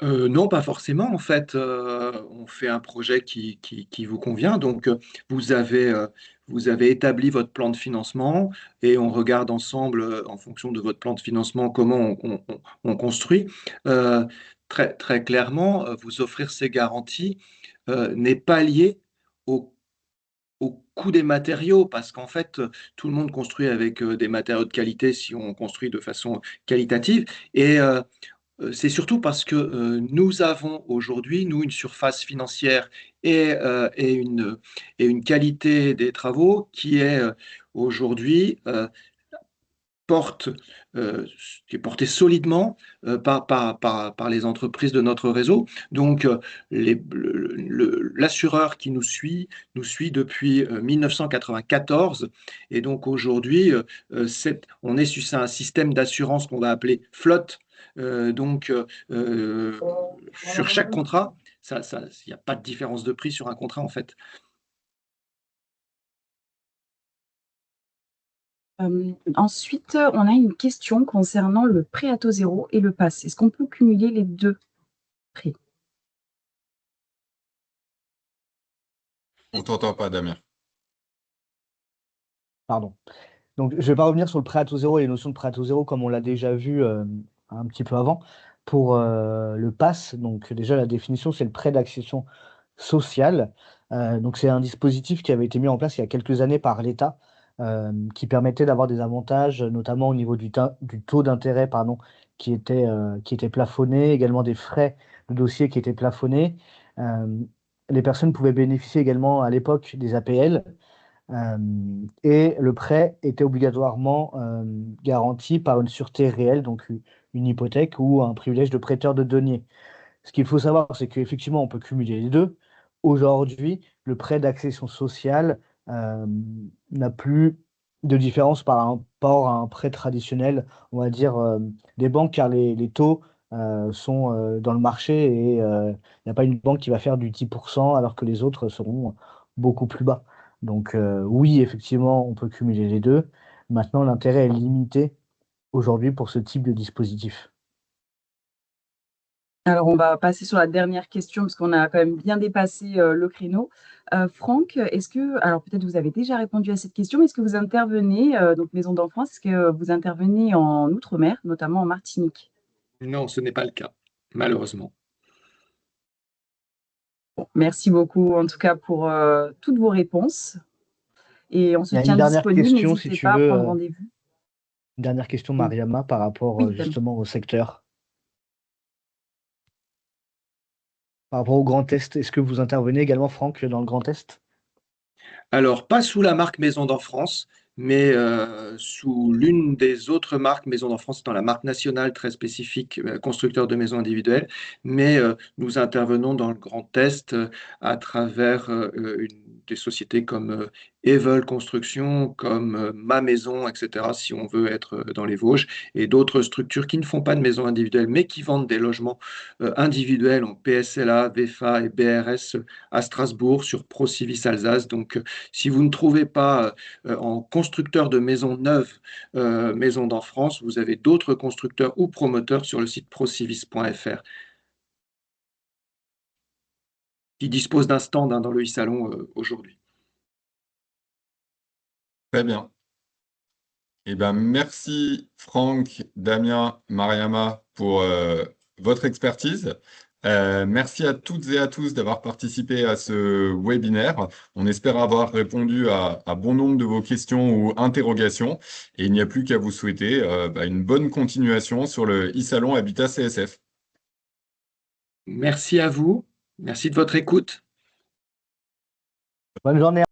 C: Non, pas forcément. En fait, on fait un projet qui vous convient. Donc, vous avez établi votre plan de financement et on regarde ensemble, en fonction de votre plan de financement, comment on construit. Euh, très clairement, vous offrir ces garanties n'est pas lié au au coût des matériaux, parce qu'en fait, tout le monde construit avec des matériaux de qualité si on construit de façon qualitative. Et c'est surtout parce que nous avons aujourd'hui, nous, une surface financière et une qualité des travaux qui est aujourd'hui porte, qui est portée solidement par les entreprises de notre réseau. Donc, l'assureur qui nous suit depuis 1994. Et donc, aujourd'hui, on est sur un système d'assurance qu'on va appeler flotte. Donc, sur chaque contrat, il n'y a pas de différence de prix sur un contrat, en fait.
D: Ensuite, on a une question concernant le prêt à taux zéro et le PAS. Est-ce qu'on peut cumuler les deux prêts?
B: On t'entend pas, Damien.
A: Pardon. Donc, je ne vais pas revenir sur le prêt à taux zéro et les notions de prêt à taux zéro comme on l'a déjà vu un petit peu avant. Pour le PAS, donc déjà la définition, c'est le prêt d'accession sociale. Donc, c'est un dispositif qui avait été mis en place il y a quelques années par l'État qui permettait d'avoir des avantages, notamment au niveau du taux d'intérêt, pardon, qui était plafonné, également des frais de dossier qui étaient plafonnés. Euh, les personnes pouvaient bénéficier également à l'époque des APL. Et le prêt était obligatoirement garanti par une sûreté réelle, donc une hypothèque ou un privilège de prêteur de deniers. Ce qu'il faut savoir, c'est qu'effectivement, on peut cumuler les deux. Aujourd'hui, le prêt d'accession sociale euh, n'a plus de différence par rapport à un prêt traditionnel, on va dire, des banques, car les taux sont dans le marché et il n'y a pas une banque qui va faire du 10% alors que les autres seront beaucoup plus bas. Donc oui, effectivement, on peut cumuler les deux. Maintenant, l'intérêt est limité aujourd'hui pour ce type de dispositif.
D: Alors, on va passer sur la dernière question parce qu'on a quand même bien dépassé le créneau. Franck, alors peut-être vous avez déjà répondu à cette question, mais est-ce que vous intervenez, donc Maison d'enfance, est-ce que vous intervenez en Outre-mer, notamment en Martinique?
C: Non, ce n'est pas le cas, malheureusement.
D: Merci beaucoup en tout cas pour toutes vos réponses. Et on se
A: Il y a une
D: tient
A: dernière
D: disponible,
A: question, si
D: n'hésitez
A: tu
D: pas à
A: veux,
D: prendre rendez-vous.
A: une dernière question,
D: Mm.
A: Mariama, par rapport
D: Oui,
A: justement au secteur. Par rapport au Grand Est, est-ce que vous intervenez également, Franck, dans le Grand Est?
C: Alors, pas sous la marque Maison d'enfance, mais sous l'une des autres marques Maison d'enfance, étant la marque nationale très spécifique, constructeur de maisons individuelles. Mais nous intervenons dans le Grand Est à travers des sociétés comme Evel Construction, comme Ma Maison, etc., si on veut être dans les Vosges, et d'autres structures qui ne font pas de maisons individuelles, mais qui vendent des logements individuels en PSLA, VFA et BRS à Strasbourg sur Procivis Alsace. Donc, si vous ne trouvez pas en constructeur de maisons neuves, Maisons dans France, vous avez d'autres constructeurs ou promoteurs sur le site procivis.fr qui disposent d'un stand dans le e-salon aujourd'hui.
B: Très bien. Eh ben, merci Franck, Damien, Mariama pour votre expertise. Merci à toutes et à tous d'avoir participé à ce webinaire. On espère avoir répondu à bon nombre de vos questions ou interrogations. Et il n'y a plus qu'à vous souhaiter une bonne continuation sur le e-salon Habitat CSF.
C: Merci à vous. Merci de votre écoute.
A: Bonne journée.